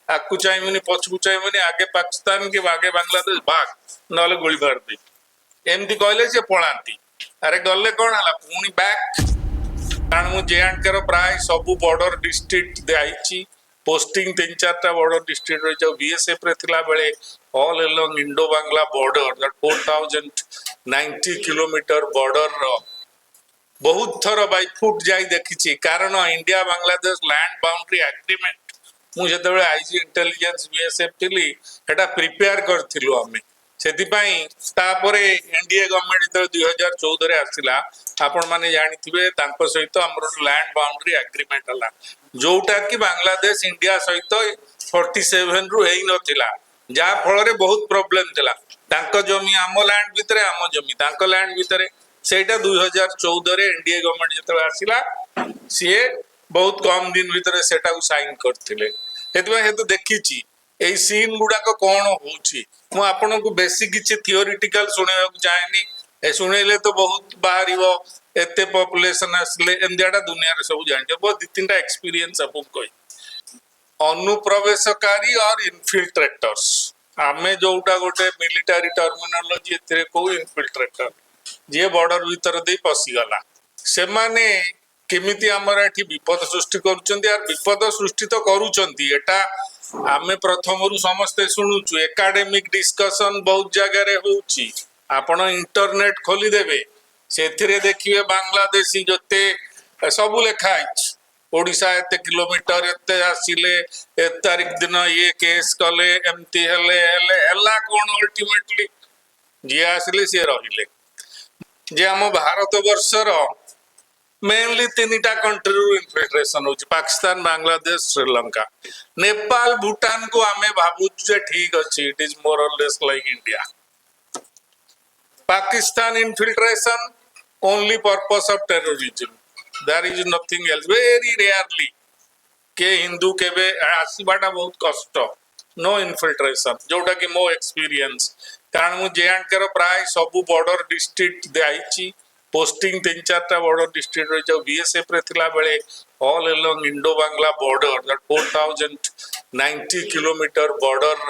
आकु चाहिए पछकु चाहिए आगे पाकिस्तान के आगे बांग्लादेश भाग ना गोली मार दे एमती कहले से पलांती अरे गले कौन है पुणी बैक कारण मु जेएंडके प्राय सब बॉर्डर डिस्ट्रिक्ट देखाई पोस्टिंग 3-4टा बॉर्डर डिस्ट्रिक्ट रही बीएसएफ रे थिला बेले all along Indo Bangla border that 4090 kilometre border बहुत थर बाय फुट जाई देखिछि कारण India Bangladesh land boundary agreement मु जेतेबेले आईजी इंटेलिजेंस बीएसएफ थिली एटा प्रिपेयर करथिलु आमे सेतिपाई तापरे एनडीए गवर्नमेंट जो 2014 रे आसिला आपण माने जानिथिबे तांको सहित हमर लैंड बाउंड्री एग्रीमेंट हला जोटा कि बांग्लादेश इंडिया सहित 47 रु हेई नथिला जा फल रे बहुत प्रॉब्लम थिला तांको जमी आम लैंड भितरे आम जमी तांको लैंड भितरे सेटा 2014 रे एनडीए गवर्नमेंट जेतबे आसिला सीए बहुत कम दिन भितरे सेटा को साइन करथिले हेतबे हेतु देखिछि एई सीन गुडाक कोन होउछि मु आपन को बेसिक किछि थियोरिटिकल सुनेबा को चाहेनी ए सुनेले तो बहुत बाहरिबो एते पॉपुलेशन असले एंदियाडा दुनिया रे सब जानि बहुत दि तीनटा एक्सपीरियंस अपन कोइ अनुप्रवेशकारी और इनफिल्ट्रेटर्स आमे जोटा गोटे मिलिटरी टर्मिनोलॉजी एते को इनफिल्ट्रेटर जे बॉर्डर भीतर दे पसी गला से माने केमिति हमर एठी विपद सृष्टि करूचंती यार विपद सृष्टि तो करूचंती एटा आमे प्रथमरु समस्ते सुनुचु एकेडमिक डिस्कशन बहुत जगह रे होउची आपण इंटरनेट खोली देबे सेथिरे देखिबे बांग्लादेशी जते सब लिखा आइछ ओडिसा एते किलोमीटर एते आसिले ए तारिख दिन ये केस कले एमती हेले हेले हला कोन अल्टीमेटली जे आसिले से रहिले जे हम भारत वर्षर मेनली 3टा कंट्री इन्फिल्ट्रेशन होची पाकिस्तान बांग्लादेश श्रीलंका नेपाल भूटान को आमे भाबु जे ठीक अछि इट इज मोर और less like India Pakistan infiltration only purpose of terrorism. There is nothing else. Very rarely के हिंदू के बे आसीबाटा बहुत कष्ट नो इनफिल्ट्रेशन जोटा कि मो एक्सपीरियंस कारण मु जेएंडके प्राय सब बॉर्डर डिस्ट्रिक्ट देखाई पोस्टिंग 3-4टा बॉर्डर डिस्ट्रिक्ट रही बीएसएफ रे थिला बेले all along Indo Bangla border that 4090 kilometre border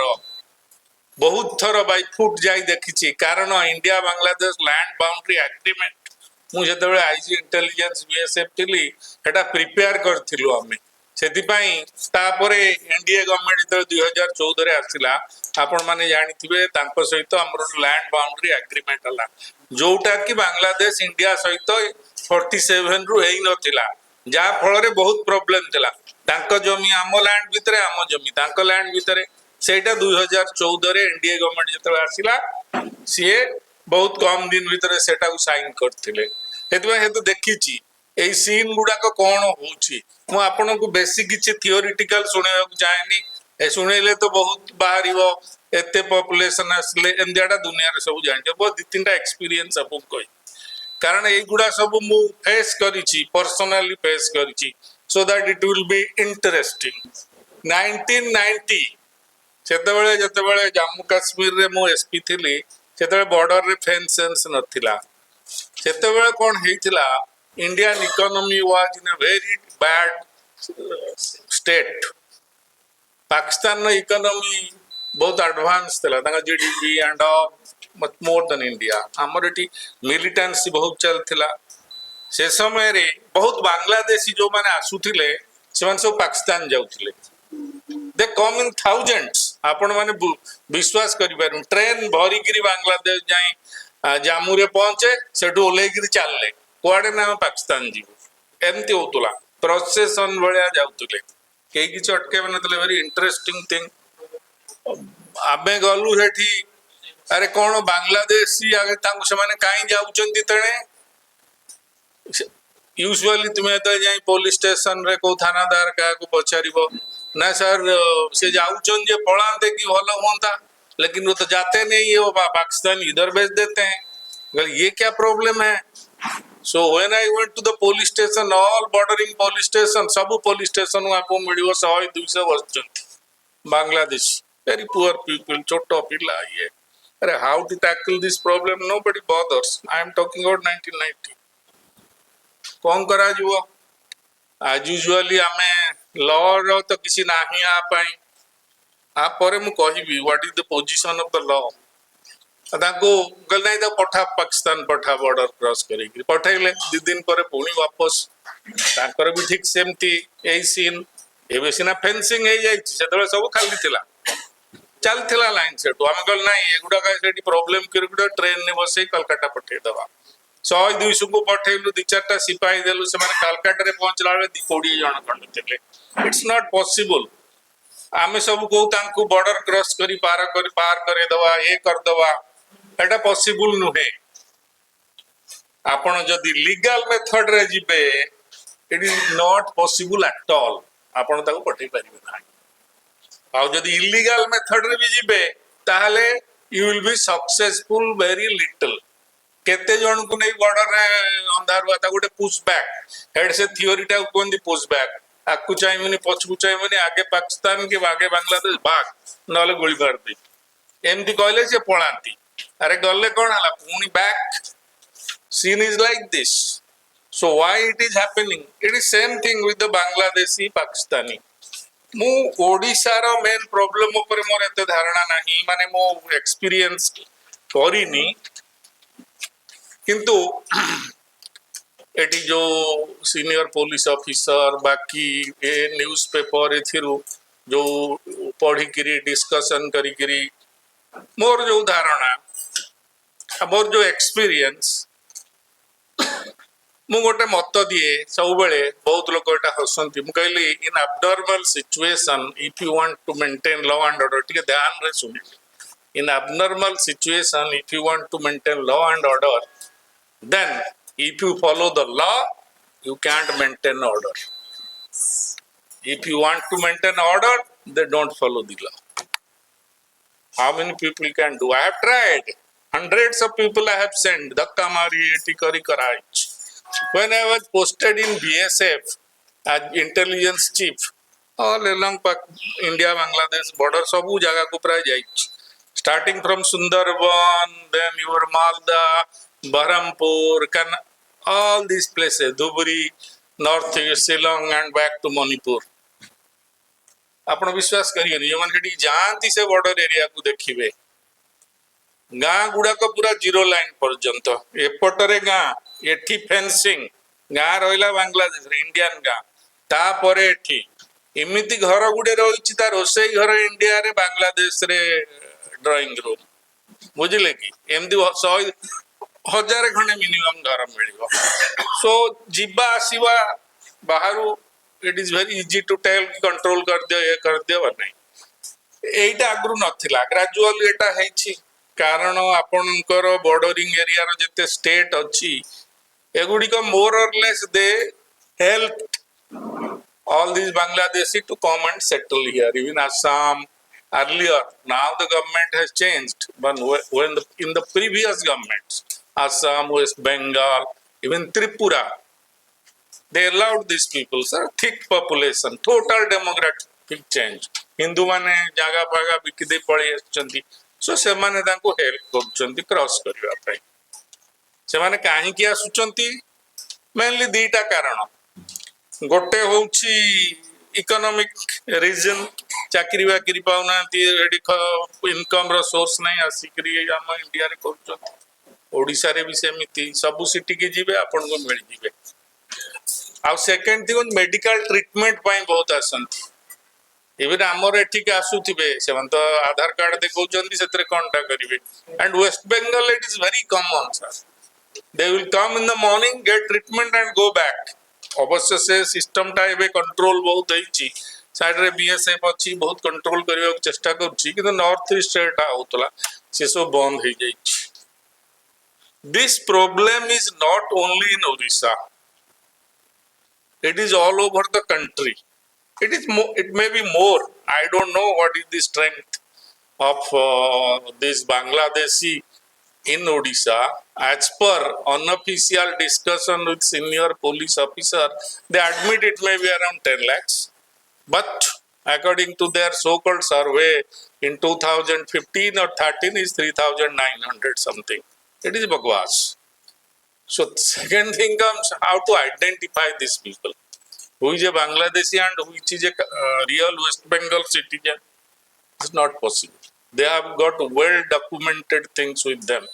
बहुत थर बाय फुट जाई देखिछि कारण India Bangladesh land boundary agreement मु जेतेबेले आईजी इंटेलिजेंस बीएसएफ थिली एटा प्रिपेयर करथिलु आमे सेतिपाई तापरे एनडीए गवर्नमेंट जो 2014 रे आसिला आपण माने जानिथिबे तांको सहित हमर लैंड बाउंड्री एग्रीमेंट हला जोटा कि बांग्लादेश इंडिया सहित 47 रु हेई नथिला जा फल रे बहुत प्रॉब्लम थिला तांको जमी आम लैंड भितरे आम जमी तांको लैंड भितरे सेटा 2014 रे एनडीए गवर्नमेंट जेतबे आसिला सीए बहुत कम दिन भितरे सेटा को साइन करथिले हेतबे हेतु देखिछि एई सीन गुडाक कोन होउछि मु आपन को बेसिक किछि थियोरिटिकल सुनेबा को चाहेनी ए सुनेले तो बहुत बाहरिबो एते पॉपुलेशन असले एंदियाडा दुनिया रे सब जानि बहुत 3टा एक्सपीरियंस अपन कोइ कारण एई गुडा सब मु फेस करिछि पर्सनली फेस करिछि so that it will be interesting 1990 सेतेबेले जेतेबेले जम्मू काश्मीर रे मो एसपी थिली सेतेबेले बॉर्डर रे फेंस सेंस नथिला सेतेबेले कोन हेइतिला Indian economy was in a very bad state Pakistan नो इकोनॉमी बहुत एडवांस थिला ताका GDP and much more than India हमर एटी मिलिटेंसी बहुत चलथिला से समय रे बहुत बांग्लादेशी जो माने आसुथिले सेमान सब पाकिस्तान जाउथिले दे कम इन थाउजेंड्स आपण माने विश्वास करि पारु ट्रेन भरी गिरी बांग्लादेश जाई जामू रे पहुंचे सेठू ओले गिरी चलले कोआडे ना पाकिस्तान जी एमती होतुला प्रोसेसन भलिया जाउतुले केही कि चटके बनतले वेरी इंटरेस्टिंग थिंग आबे गलु हेठी अरे कोन बांग्लादेशी आगे तांको से माने काई जाउचंती तणे यूजुअली तुमे तो जाई पुलिस स्टेशन रे को थानादार का को पछारिबो ना सर से जाउचन जे पळांते कि भलो होंता लेकिन वो तो जाते नहीं है वो पाकिस्तान इधर भेज देते हैं well, ये क्या प्रॉब्लम है so when I went to the police station all bordering police station सब पुलिस स्टेशन आपको मिलियो 100-200 वर्ष बांग्लादेश वेरी पुअर पीपल छोटो पिला ये अरे how to tackle this problem nobody bothers I am talking about 1990 कौन करा जुओ आज यूजुअली हमें लॉ रो तो किसी नाही आ पाई आपर मु कहि what is the position of the law ताको गल नहीं तो पठा पाकिस्तान पठा बॉर्डर क्रॉस करी पठेले 2 दिन पर पुणी वापस ताकर भी ठीक सेमती एई सीन एबे सिना फेंसिंग हे जाई सेतबे सब खाली थिला चलथिला लाइन से तो आम गल नहीं एगुडा का सेठी प्रॉब्लम करगुडा ट्रेन ने बसे कलकत्ता पठे दवा 100-200 को पठेलु 2-4टा सिपाही देलु से माने कलकत्ता रे पहुंचला बेले 20 जन खंड थिले इट्स नॉट पॉसिबल आमे सब को तांकु बॉर्डर क्रॉस करी पार करे दवा ए कर दवा एटा पॉसिबल नुहे आपण जदि लीगल मेथड रे जिबे it is not possible at all आपण ताको पठे परिबे ना आ जदि इलीगल मेथड रे भी जिबे ताहले you will be successful very little केते जन को नै बॉर्डर रे अंधार हुआ ता गोटे पुश बैक हेड से थ्योरी टा कोंदी पुश बैक आकु चाहिए पछकु चाहिए आगे पाकिस्तान के आगे बांग्लादेश भाग नले गोली मार दे एमती कहले से पळांती अरे गले कौन हला पुणी back scene is like this so why it is happening it is same thing with the Bangladeshi Pakistani मु ओडिसा रो मेन प्रॉब्लम ऊपर मोर एते धारणा नहीं माने मो एक्सपीरियंस करिनी किंतु एटी जो सीनियर पुलिस ऑफिसर बाकी ए न्यूज पेपर एथिरु जो पढ़ी करी डिस्कशन करी करी मोर जो धारणा मोर जो एक्सपीरियंस मु गोटे मत दिए सब बेले बहुत लोग एटा हसंती मु कहली in abnormal situation if you want to maintain law and order ठीक है ध्यान रे सुनि in abnormal situation if you want to maintain law and order then if you follow the law you can't maintain order if you want to maintain order they don't follow the law how many people can do I have tried hundreds of people I have sent dhakka mari eti kari karaj when I was posted in BSF as intelligence chief all along India Bangladesh border sabu jaga ko pray jai starting from Sundarban then your Malda Berhampur, all these places, Dhubri, North East, Shillong and back to Manipur. आपण विश्वास करिए जो माने जानती से border area को देखिबे गाँ गुड़ाक पूरा जीरो लाइन पर्यंत एपटरे गाँ एठी फेंसिंग गाँ रहिला बांग्लादेश इंडियन गाँ तापरे एठी एमिति घर गुडे रहिछि ता रोसई घर इंडिया रे बांग्लादेश रे ड्राइंग रूम बुझिले कि एमदी 1000 खंडे मिनिमम घर मिल सो जीवा आसवा बाहर it is very easy to tell control कर दियो ये कर दियो नहीं एटा आगु नथिला ग्रेजुअली एटा हेछि कारण आपनकर बॉर्डरिंग एरिया रो जते स्टेट अछि एगुडी को मोर और less they help all these Bangladeshi to come and settle here even Assam earlier now the government has changed but when in the previous governments Assam, West Bengal, even Tripura, they allowed these people, sir, thick population, total demographic change. Hindu mane jaga paga bikide pali aschanti. So semane tanko help କରୁଛନ୍ତି cross କରିବା ପାଇଁ semane କାହିଁକି ଆସୁଛନ୍ତି mainly ଦୁଇଟା କାରଣ ଗୋଟେ ହଉଛି economic region चाकरी बाकरी पाउनांती एडी इनकम रो सोर्स नहीं आसिकरी हम इंडिया रे କରୁଛନ୍ତି ओडिसा रे भी सेमिति सब सिटी के जीवे आपन को मिल जीवे आ सेकंड थिंग मेडिकल ट्रीटमेंट पाई बहुत आसंती इवन हमर एठी के आसुथिबे सेवन तो आधार कार्ड देखौचंती सेतरे कोनटा करिवे and West Bengal it is very common sir they will come in the morning get treatment and go back अवश्य से सिस्टम टा एबे कंट्रोल बहुत होईची साइड रे बीएसएफ अछि बहुत कंट्रोल करबा चेष्टा करछि कि नॉर्थ ईस्ट स्टेट होतला से सब बंद हो जाईची This problem is not only in Odisha. It is all over the country. It may be more. I don't know what is the strength of this Bangladeshi in Odisha. As per unofficial discussion with senior police officer, they admit it may be around 10 lakhs. But according to their so-called survey in 2015 or 13 is 3,900 something. It is bakwas. So second thing comes how to identify these people. Who is a Bangladeshi and who is a real West Bengal citizen. It's not possible. They have got well documented things with them.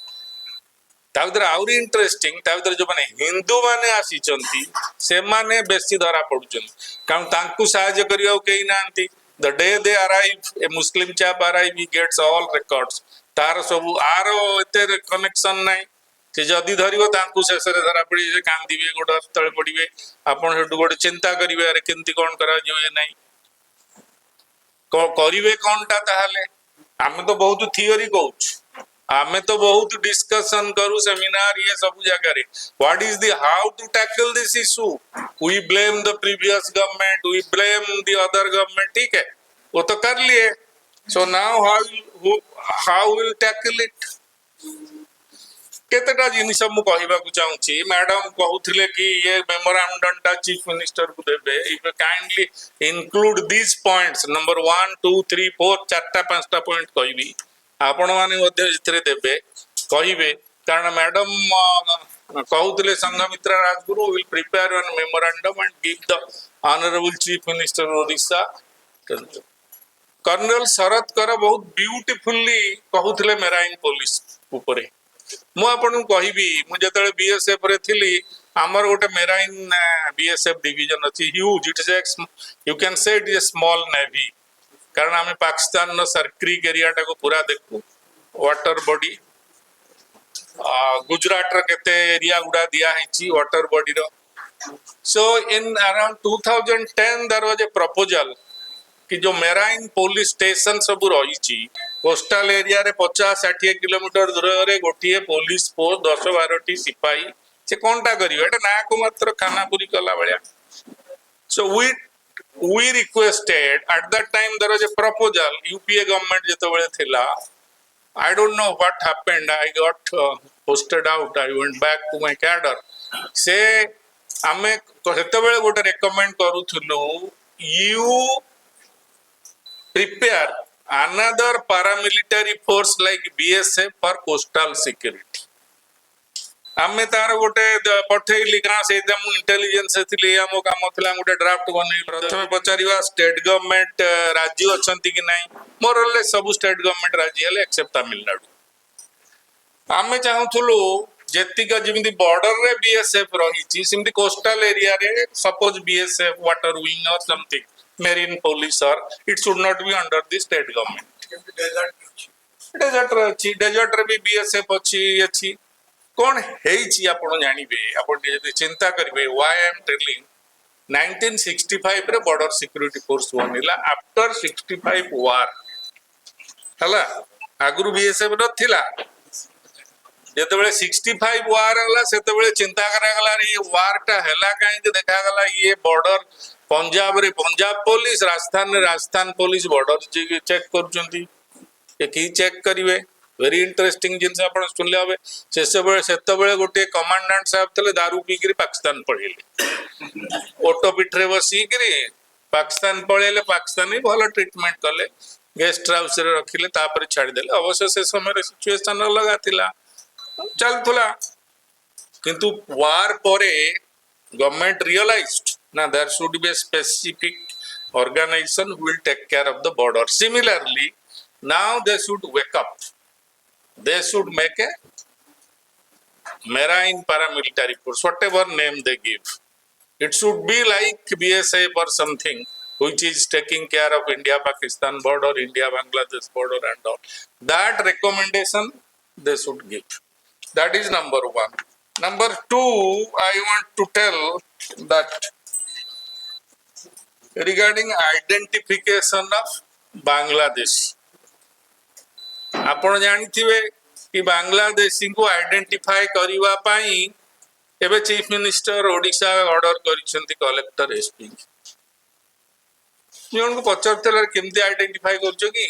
ତା ଭିତରେ ଆହୁରି interesting, ତା ଭିତରେ ଯୋଉମାନେ ହିନ୍ଦୁ ମାନେ ଆସିଛନ୍ତି ସେମାନେ ବେଶୀ ଧରା ପଡୁଛନ୍ତି, କାରଣ ତାଙ୍କୁ ସାହାଯ୍ୟ କରିବାକୁ କେହି ନାହାନ୍ତି। The day De ଆରାଇଭ୍, A Muslim Chap ଆରାଇଭ୍, Hi Gates all records. ତାର ସବୁ ଆର ଏତେ କନେକ୍ସନ ନାହିଁ। ସେ ଯଦି ଧରିବ ତାଙ୍କୁ ଶେଷରେ ଧରା ପଡିବେ, ସେ କାନ୍ଦିବେ, ଗୋଡ ତଳେ ପଡିବେ। ଆପଣ ସେଠୁ ଗୋଟେ ଚିନ୍ତା କରିବେ, ଆରେ କେମିତି କଣ କରାଯିବ, ଏ ନାହିଁ କରିବେ କଣଟା। ତାହେଲେ ଆମେ ତ ବହୁତ ଥିଓରି କହୁଛୁ, ଆମେ ତ ବହୁତ डिस्कशन करू सेमिनार ये सब जगह रे। What is the how to tackle this issue? We blame the previous government, we blame the other government, ठीक है, वो तो कर लिए। So now how will tackle it? केतेटा जिनिस मु कहबाकू चाहूची। मैडम कहूथिले कि ये मेमोरांडम टा चीफ मिनिस्टर को देबे, if kindly include this points number 1 2 3 4 चारटा पांचटा पॉइंट कहबी, आपण माने मध्ये इतरे देबे कहिबे। कारण मैडम कहूथिले Sanghamitra Rajguru will prepare an memorandum and give the honourable chief minister Odisha. Colonel Sharad Kar बहुत ब्यूटीफुली कहूथिले मेराइन पुलिस ऊपरे। मु आपन कहबी, मु जतले बीएसएफ रे थिली, हमर गोटे मेराइन बीएसएफ डिवीजन अछि, huge. It is you can say it is a small navy, कारण आम पाकिस्तान नो सर्क्रिक एरिया को पूरा देखू, वाटर बॉडी। गुजरात रे केते एरिया गुडा दिया हिची वाटर बॉडी रो। So in around 2010 there was a proposal कि जो मेराइन पुलिस स्टेशन सब रही कोस्टल एरिया रे 50-60 किलोमीटर दूर रे गोटे पुलिस पोस्ट 10-12 सिपाही से कौनटा करिवे, एटा ना को मात्र खानापुरी कला भलिया। सो we requested at that time, there was a proposal, UPA government जेतबेले थिला, I don't know what happened, I got posted out, I went back to my cadre। से आमे सेतबेले गोटे recommend करूथुलु, you prepare another paramilitary force like BSF for coastal security। आमे तार गोटे पठेइली का से दम इंटेलिजेंस थिली, हमो काम थला गोटे ड्राफ्ट बनै। प्रथमे पचारिवा स्टेट गवर्नमेंट राज्य अछंती कि नाही, मोरले सब स्टेट गवर्नमेंट राज्य हेले एक्सेप्ट तमिलनाडु। आमे चाहूथुलु जेतिका जिमिति बॉर्डर रे बीएसएफ रहिची, सिमिति कोस्टल एरिया रे सपोज बीएसएफ वाटर विंग और समथिंग मेरीन पुलिस, और it should not be under the state government. Desert रे अछि, डेजर्ट रे भी बीएसएफ अछि। कौन हेची आपण जानिबे, आपण यदि चिंता करिवे, व्हाई आई एम टेलिंग 1965 रे बॉर्डर सिक्योरिटी फोर्स बनिला आफ्टर 65 वार हला। आगुरु बीएसएफ नथिला, जेतेबेले 65 वार हला सेतेबेले चिंता करा गला रे वार टा हला काई जे देखा गला ये बॉर्डर पंजाब रे पंजाब पुलिस, राजस्थान रे राजस्थान पुलिस बॉर्डर चेक करचंती। ए की चेक करिवे, वेरी इंटरेस्टिंग जिनस आपण सुनले होबे। सेतेबेले गोटे कमांडेंट साहब तले दारू पी के पाकिस्तान पळेले, ऑटो पिठरे बसी के पाकिस्तान पळेले। पाकिस्तानी भलो ट्रीटमेंट कले, गेस्ट हाउस रे रखिले, तापर छाडी देले। अवश्य से समय रे सिचुएशन अलग आतिला, चलतुला। किंतु वार परे गवर्नमेंट रियलाइज्ड ना there should be a specific organization who will take care of the border। Similarly, now they should wake up, they should make a marine paramilitary force, whatever name they give, it should be like BSF or something, which is taking care of India Pakistan border, India Bangladesh border and all. That recommendation they should give. That is number 1। Number 2, I want to tell that regarding identification of Bangladesh, आपण जानिथिबे कि बांग्लादेशी को identify करिवा पई एबे chief minister Odisha order करिसेंती collector SP. जन को पचरतला केमती आइडेंटिफाई करछो कि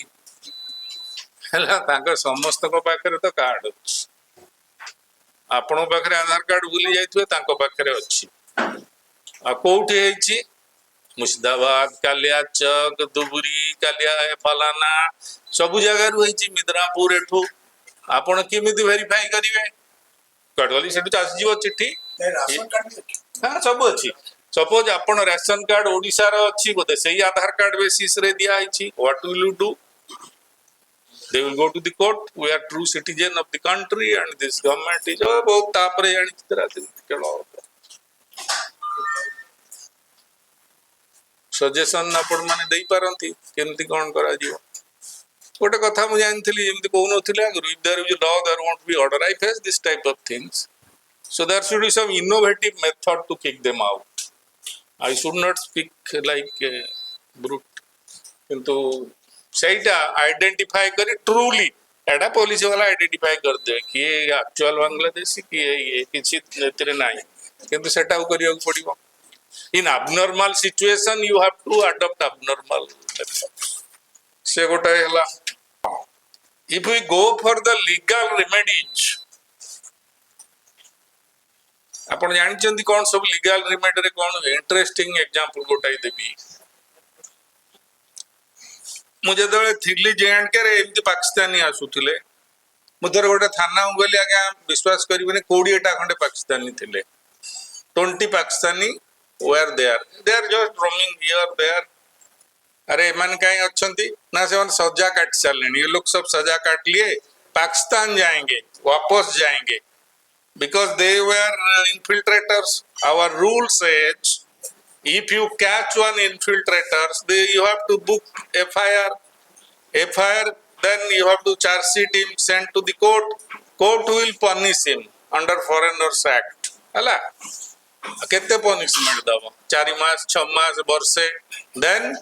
हला तांका समस्त को पाखरे तो कार्ड अछि, आपण पाखरे आधार कार्ड भूली जाइथबे, तांको पाखरे अछि। आ कोठी हेछि, मुर्शिदाबाद, कालियाचक, दुबुरी, कालिया फलाना सब जगह रही, मिदनापुर एठू आपण केमिति वेरीफाई करिवे? कटगली सेठू आसी जीव चिट्ठी, हां सब अछि। सपोज आपण रेशन कार्ड ओडिसा रो अछि बोते, सेही आधार कार्ड बेसिस रे दिया आइछि, what will you do? they will go to the court. We are true citizen of the country and this government is बहुत तापरे जानी राजनीति खेल सजेशन आपण माने देई पारंती केमती कोन करा जीव गोटे कथा मु जानथिली जेमती कहू नथिले आगु if there is a law there won't be order. I face this type of things, so there should be some innovative method to kick them out. I should not speak like a brute, किंतु ସେଇଟା identify करी truly एडा police वाला identify कर दे कि ये actual Bangladeshi कि ये किछि नेतरे नाही किंतु सेटा करियो पड़िबो इन abnormal situation you have to adopt abnormal methods से गोटा हला if we go for the legal remedies आपण जानचंदी कोन सब लीगल रेमेडी रे कोन इंटरेस्टिंग एग्जांपल गोटाई देबी मुझे जेतबे थिली जेएंडके रे एमती पाकिस्तानी आसुथिले मुदर गोटे थाना गली आगे विश्वास करिबेनी 20 टा खंडे पाकिस्तानी थिले 20 Pakistani where they are just roaming here there अरे मन काई अछंती ना से सजा काट चलेनी ये लोग सब सजा काट लिए पाकिस्तान जाएंगे वापस जाएंगे because they were infiltrators. Our rule says if you catch one infiltrators, you have to book FIR, then you have to charge sheet him, send to the court. Court will punish him under Foreigners Act. Hala? Kette punishment dava? 4 मास, 6 मास, वर्षे. Then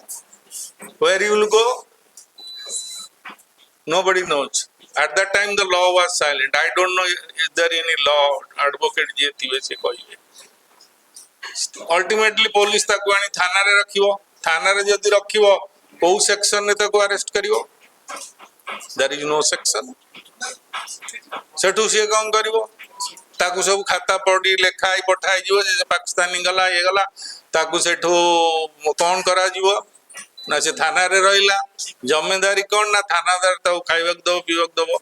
where you will go? Nobody knows. At that time the law was silent. I don't know is there any law advocate je thibe se कहिबे. Ultimately police ताको आनी थाना रे रखिबो थाना रे जदी रखिबो को सेक्शन ने ताको अरेस्ट करिवो there is no section सेठू से काम करिवो ताको सब खाता पड़ी लेखाई पठाई जीवो जे पाकिस्तानी गला ये गला ताको सेठू कोन करा जीवो ना से थाना रे रहिला जिम्मेदारी कोन ना थानादार ताको खाइबक दो पीवक दो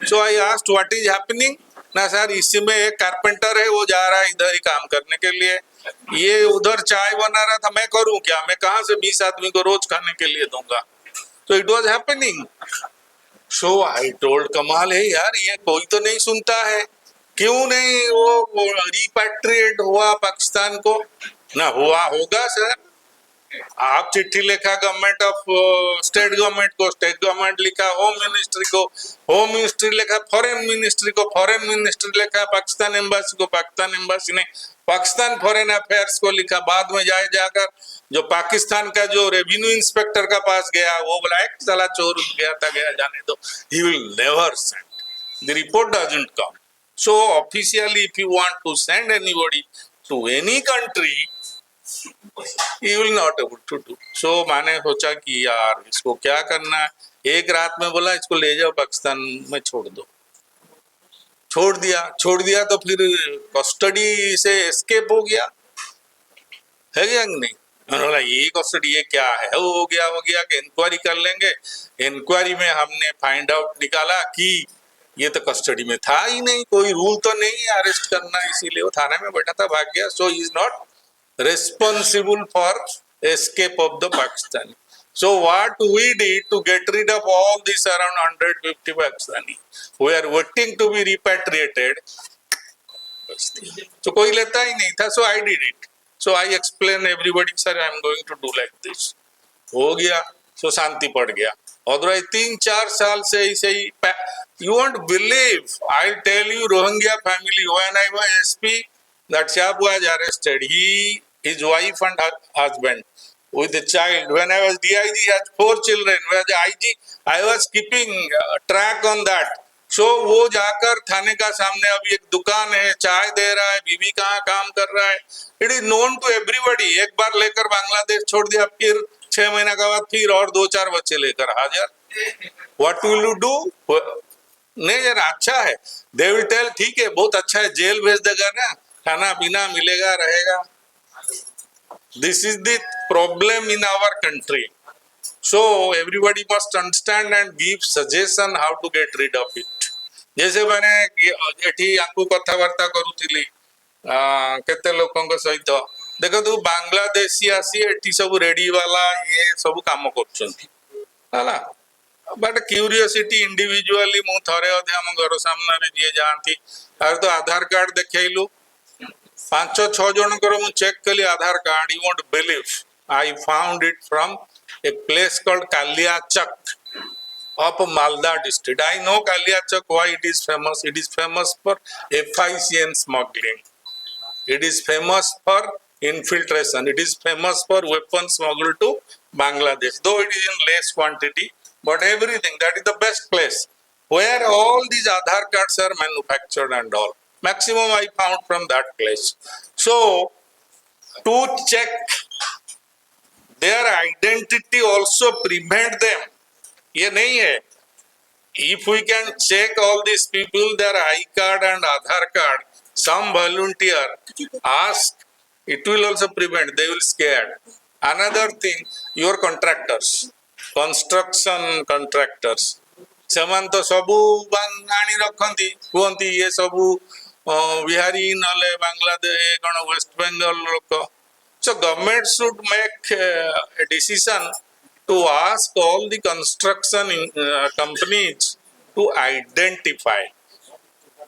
so I asked what is happening ना सर इसी में एक कारपेंटर है वो जा रहा है इधर ही काम करने के लिए ये उधर चाय बना रहा था मैं करूं क्या मैं कहां से 20 आदमी को रोज खाने के लिए दूंगा तो it was happening so I told कमाल है यार ये कोई तो नहीं सुनता है क्यों नहीं वो रिपैट्रिएट हुआ पाकिस्तान को ना हुआ होगा सर आप चिट्ठी लिखा गवर्नमेंट ऑफ स्टेट गवर्नमेंट लिखा होम मिनिस्ट्री लिखा फॉरेन मिनिस्ट्री लिखा पाकिस्तान एम्बासी ने पाकिस्तान फॉरेन अफेयर्स को लिखा बाद में जाकर जो पाकिस्तान का जो रेवेन्यू इंस्पेक्टर का पास गया वो बोला एक साला चोर गया जाने दो he will never send the report doesn't come so officially if you want to send anybody to any country he will not able to do so मैंने सोचा कि यार इसको क्या करना है एक रात में बोला इसको ले जाओ पाकिस्तान में छोड़ दो छोड़ दिया तो फिर कस्टडी से एस्केप हो गया है क्या नहीं बोला ये कस्टडी ये क्या है हो गया कि इंक्वायरी कर लेंगे इंक्वायरी में हमने फाइंड आउट निकाला कि ये तो कस्टडी में था ही नहीं कोई रूल तो नहीं अरेस्ट करना इसीलिए वो थाने में बैठा था भाग गया so is not responsible for escape of the Pakistani. So what we did to get rid of all these around 150 Pakistani who are waiting to be repatriated, so कोई लेता ही नहीं था, so I did it. So I explained everybody, sir, I am going to do like this. हो गया, so शांति पड़ गया. Otherwise 3-4 साल से ऐसे ही, you won't believe, I'll tell you Rohingya family, when I was SP, that chap was arrested. His wife and husband with a child. When I was DIG, he had 4 children. When I was IG, I was keeping track on that. So वो जाकर थाने का सामने अभी एक दुकान है, चाय दे रहा है, बीवी कहाँ काम कर रहा है. It is known to everybody. एक बार लेकर बांग्लादेश छोड़ दिया, फिर 6 महीना के बाद फिर और 2-4 बच्चे लेकर हाजिर. What will you do? नहीं यार अच्छा है. They will tell ठीक है बहुत अच्छा है, जेल भेज देगा ना, खाना पीना मिलेगा रहेगा. This is the problem in our country. So everybody must understand and give suggestion how to get rid of it. जैसे मैंने एठी आपको कथावार्ता करूथिली केते लोकंक सहित देखो तू बांग्लादेशी आसी एठी सब रेडी वाला ये सब काम करछंती हला बट क्यूरियोसिटी इंडिविजुअली मु थरे अधे हम घर सामने जी जाती अरे तो आधार कार्ड देखलु 5-6 जनकर मु चेक कली Aadhaar card you won't believe I found it from a place called Kaliachak of Malda district. I know Kaliachak why it is famous. It is famous for FICN smuggling. It is famous for infiltration. It is famous for weapons smuggled to Bangladesh. Though it is in less quantity, but everything. That is the best place where all these Aadhaar cards are manufactured and all. Maximum I found from that place. So to check their identity also prevent them. ये नहीं है. If we can check all these people, their I card and Aadhaar card, some volunteer ask, it will also prevent. They will scared. Another thing, your contractors, construction contractors, ସେମାନେ ତ ସବୁ ଆଣି ରଖନ୍ତି କୁହନ୍ତି ଇଏ ସବୁ ବିହାରୀ ନହେଲେ ବାଂଲାଦେଶ କଣ ୱେଷ୍ଟ ବେଙ୍ଗଲ ଲୋକ. So government should make a decision to ask all the construction companies to identify.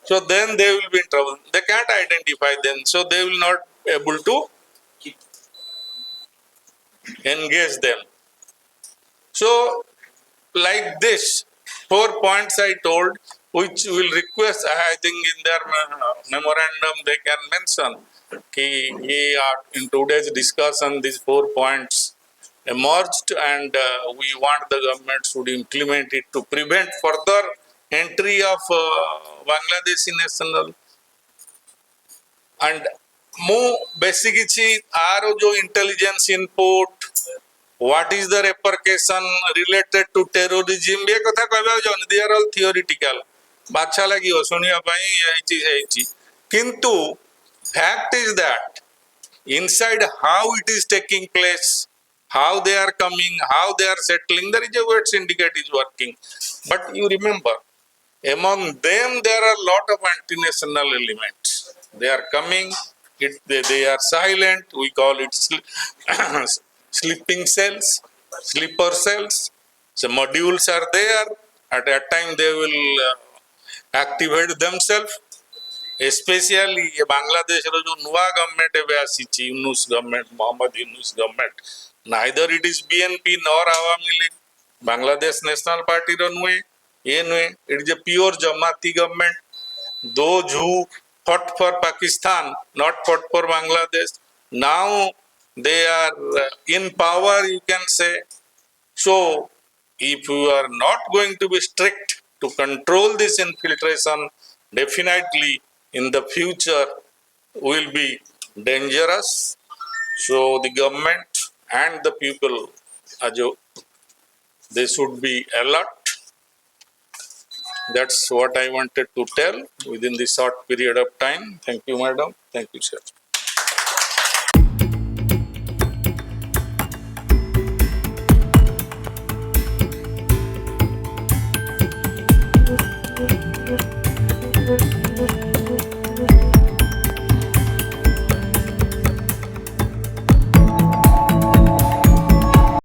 So then they will be in trouble. They can't identify them, so they will not able to engage them. So like this, 4 points I told, which will request, I think in their memorandum they can mention, in today's discussion these 4 points emerged and we want the government should implement it to prevent further entry of Bangladeshi national. And more basic आरो जो intelligence input, what is the repercussion related to terrorism, ये कथा कहबा जन they are all theoretical. बाछा लगी हो सुनिया पाई यही चीज किंतु fact is that inside how it is taking place, how they are coming, how they are settling, there is a word syndicate is working. But you remember, among them there are a lot of anti-national elements. They are coming, they are silent, we call it sleeping cells, sleeper cells. So modules are there, at that time they will activate themselves. Especially Bangladesh रो जो नुआ government एबे आसीची Yunus government Mohammad Yunus government neither it is BNP nor Awami League Bangladesh National Party रो नुए ये नुए it is a pure Jamaati government. Those who fought for Pakistan not fought for Bangladesh, now they are in power, you can say. So if you are not going to be strict to control this infiltration, definitely in the future will be dangerous. So the government and the people, they should be alert. That's what I wanted to tell within this short period of time. Thank you, madam. Thank you, sir.